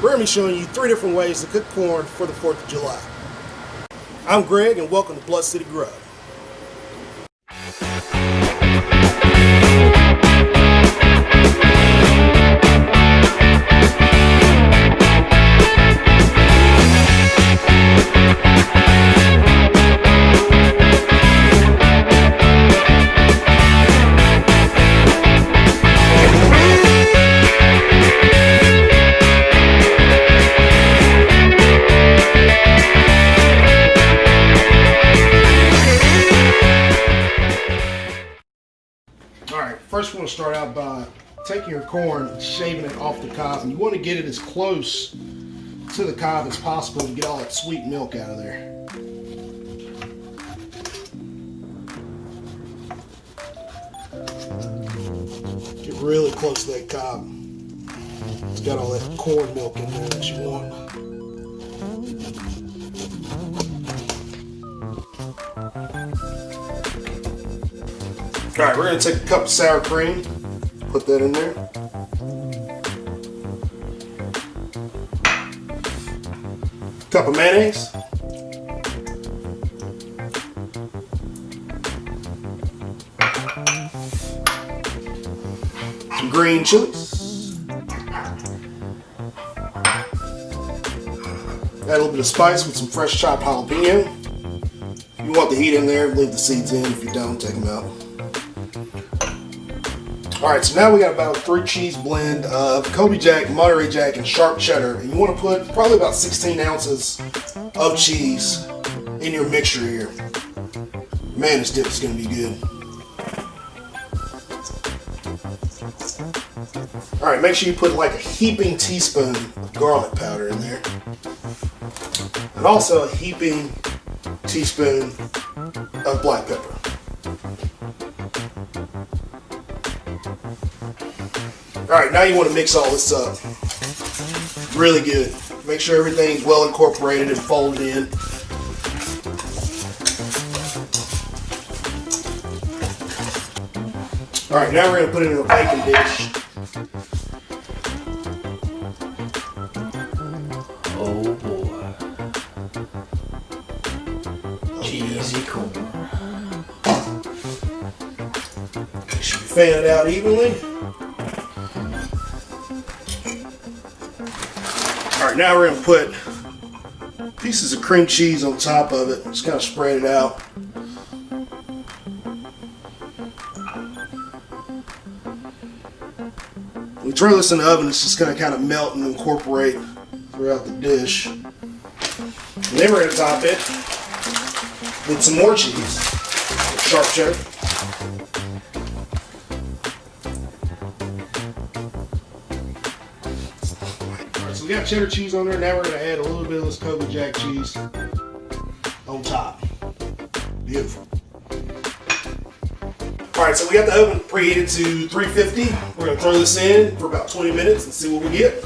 We're going to be showing you 3 different ways to cook corn for the 4th of July. I'm Greg and welcome to Blood City Grub. First, we're going to start out by taking your corn and shaving it off the cob. And you want to get it as close to the cob as possible to get all that sweet milk out of there. Get really close to that cob. It's got all that corn milk in there that you want. Alright, we're going to take a cup of sour cream, put that in there. Cup of mayonnaise. Some green chilies. Add a little bit of spice with some fresh chopped jalapeno. If you want the heat in there, leave the seeds in. If you don't, take them out. Alright, so now we got about a 3-cheese blend of Kobe Jack, Monterey Jack, and sharp cheddar. And you want to put probably about 16 ounces of cheese in your mixture here. Man, this dip is going to be good. Alright, make sure you put like a heaping teaspoon of garlic powder in there. And also a heaping teaspoon of black pepper. Alright, now you want to mix all this up really good. Make sure everything's well incorporated and folded in. Alright, now we're going to put it in a baking dish. Oh boy. Cheesy corn. Make sure you fan it out evenly. Alright, now we're going to put pieces of cream cheese on top of it. Just kind of spread it out. When we throw this in the oven, it's just going to kind of melt and incorporate throughout the dish. And then we're going to top it with some more cheese, sharp cheddar. So we got cheddar cheese on there. Now we're going to add a little bit of this Kobe Jack cheese on top. Beautiful. Alright, so we got the oven preheated to 350. We're going to throw this in for about 20 minutes and see what we get.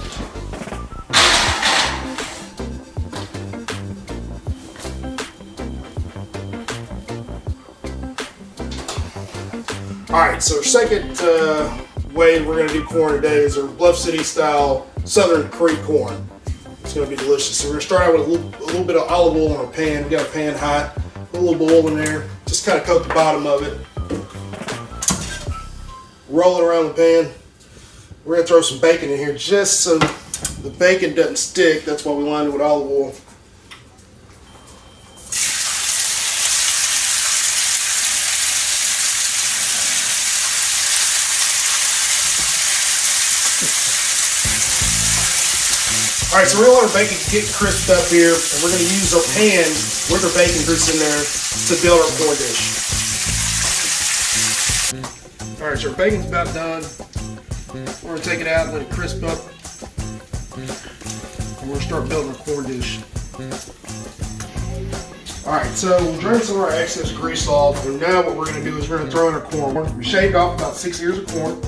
Alright, so our second way we're going to do corn today is our Bluff City style Southern Creek corn. It's going to be delicious. So we're going to start out with a little bit of olive oil on our pan. We got a pan hot, put a little oil in there, just kind of coat the bottom of it. Roll it around the pan. We're going to throw some bacon in here just so the bacon doesn't stick. That's why we lined it with olive oil. Alright, so we're going to let our bacon get crisped up here, and we're going to use our pan with our bacon grease in there to build our corn dish. Alright, so our bacon's about done. We're going to take it out and let it crisp up. And we're going to start building our corn dish. Alright, so we'll drain some of our excess grease off, and now what we're going to do is we're going to throw in our corn. We shaved off about 6 ears of corn,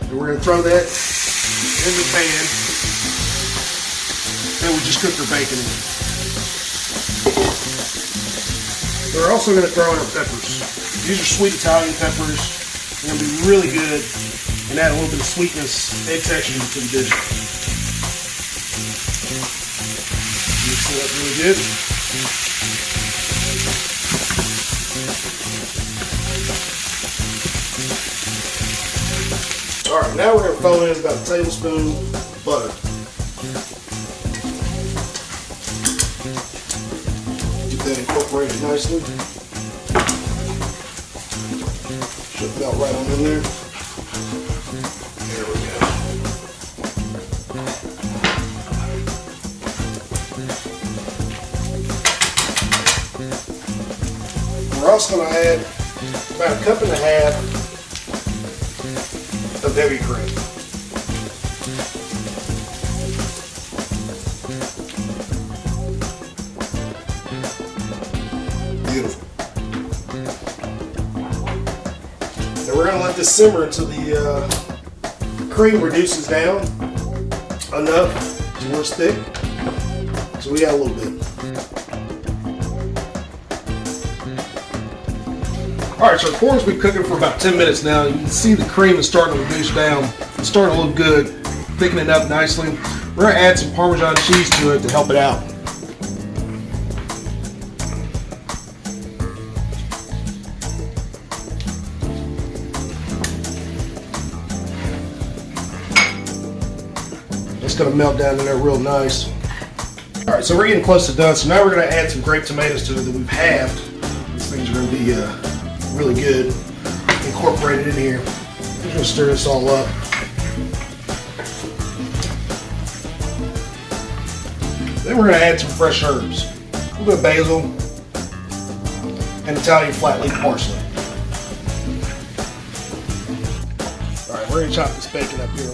and we're going to throw that in the pan. And we just cooked our bacon in. We're also going to throw in our peppers. These are sweet Italian peppers. They're going to be really good and add a little bit of sweetness and texture to the dish. So that's really good. All right, now we're going to throw in about a tablespoon of butter. Get that incorporated nicely. Should melt right on in there. There we go. We're also going to add about 1.5 cups of heavy cream. Beautiful. Now we're going to let this simmer until the cream reduces down enough to where it's thick. So we got a little bit. Alright, so the corn's been cooking for about 10 minutes now. You can see the cream is starting to reduce down. It's starting to look good, thickening up nicely. We're going to add some Parmesan cheese to it to help it out. It's going to melt down in there real nice. Alright, so we're getting close to done. So now we're going to add some grape tomatoes to it that we've halved. These things are going to be really good incorporated in here. I'm just going to stir this all up. Then we're going to add some fresh herbs. A little bit of basil and Italian flat leaf parsley. Alright, we're going to chop this bacon up here.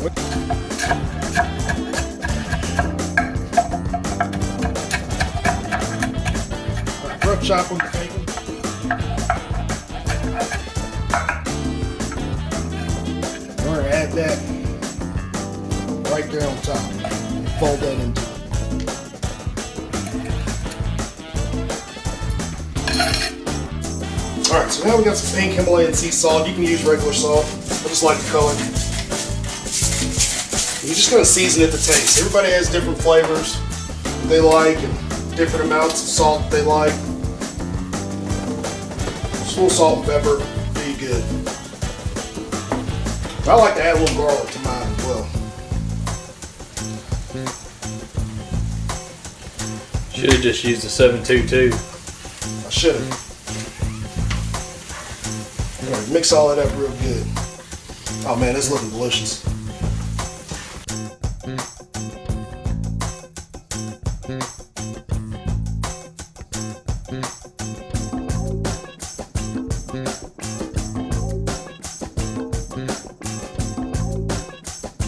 Alright, rough chop on the bacon. We're going to add that right there on top. Fold that into it. Alright, so now we got some pink Himalayan sea salt. You can use regular salt. I just like the color. You're just going to season it to taste. Everybody has different flavors that they like and different amounts of salt that they like. Just a little salt and pepper, be good. I like to add a little garlic to mine as well. Should have just used the 722. I should have. Mix all that up real good. Oh man, it's looking delicious.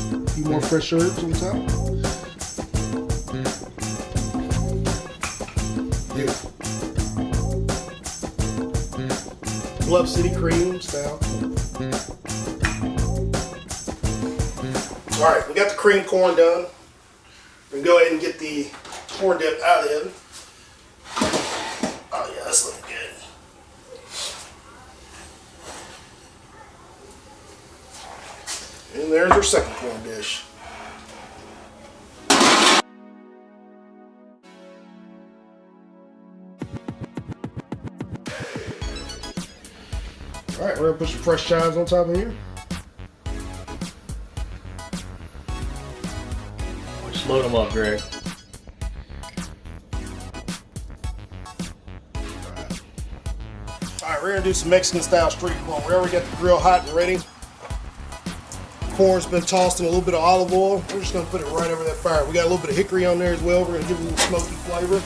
A few more fresh herbs on top. Beautiful. Bluff City cream style. All right, we got the cream corn done. We can go ahead and get the corn dip out of the oven. Oh yeah, that's looking good. And there's our second corn dish. All right, we're gonna put some fresh chives on top of here. Just load them up, Greg. All right, we're gonna do some Mexican style street corn. We already got the grill hot and ready. Corn's been tossed in a little bit of olive oil. We're just gonna put it right over that fire. We got a little bit of hickory on there as well. We're gonna give it a little smoky flavor.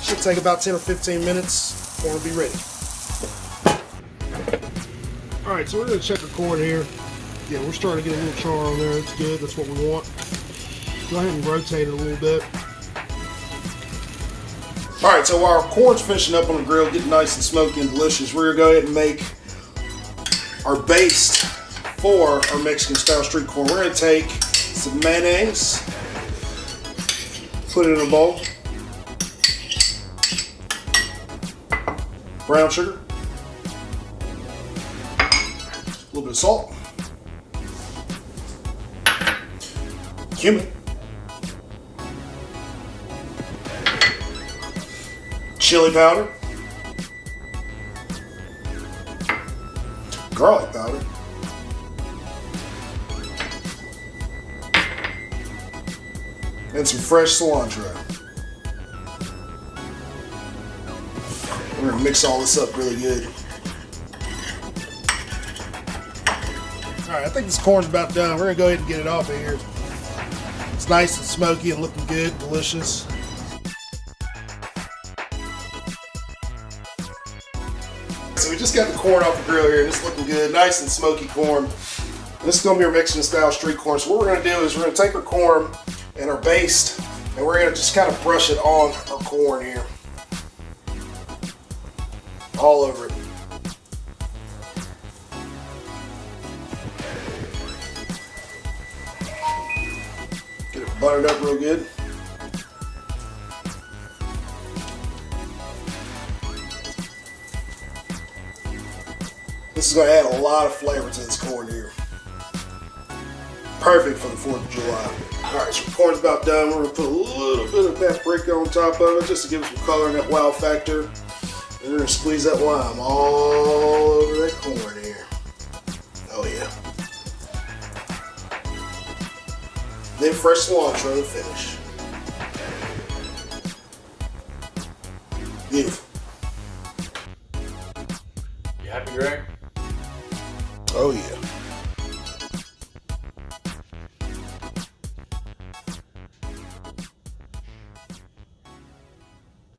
Should take about 10 or 15 minutes. Corn will be ready. All right, so we're gonna check the corn here. Yeah, we're starting to get a little char on there. That's good, that's what we want. Go ahead and rotate it a little bit. All right, so while our corn's finishing up on the grill, getting nice and smoky and delicious, we're gonna go ahead and make our base for our Mexican style street corn. We're gonna take some mayonnaise, put it in a bowl, brown sugar, a little bit of salt, cumin, chili powder, garlic powder, and some fresh cilantro. We're gonna mix all this up really good. All right, I think this corn's about done. We're gonna go ahead and get it off of here. It's nice and smoky and looking good, delicious. So we just got the corn off the grill here, and it's looking good, nice and smoky corn. And this is gonna be our Mexican style street corn. So what we're gonna do is we're gonna take our corn and our baste, and we're gonna just kind of brush it on our corn here. All over it. Get it buttered up real good. This is going to add a lot of flavor to this corn here. Perfect for the 4th of July. Alright, so the corn's about done. We're going to put a little bit of paprika on top of it just to give it some color and that wow factor. And we're going to squeeze that lime all over that corn here. Oh yeah. Then fresh cilantro to finish. Beautiful. You happy, Greg? Oh yeah.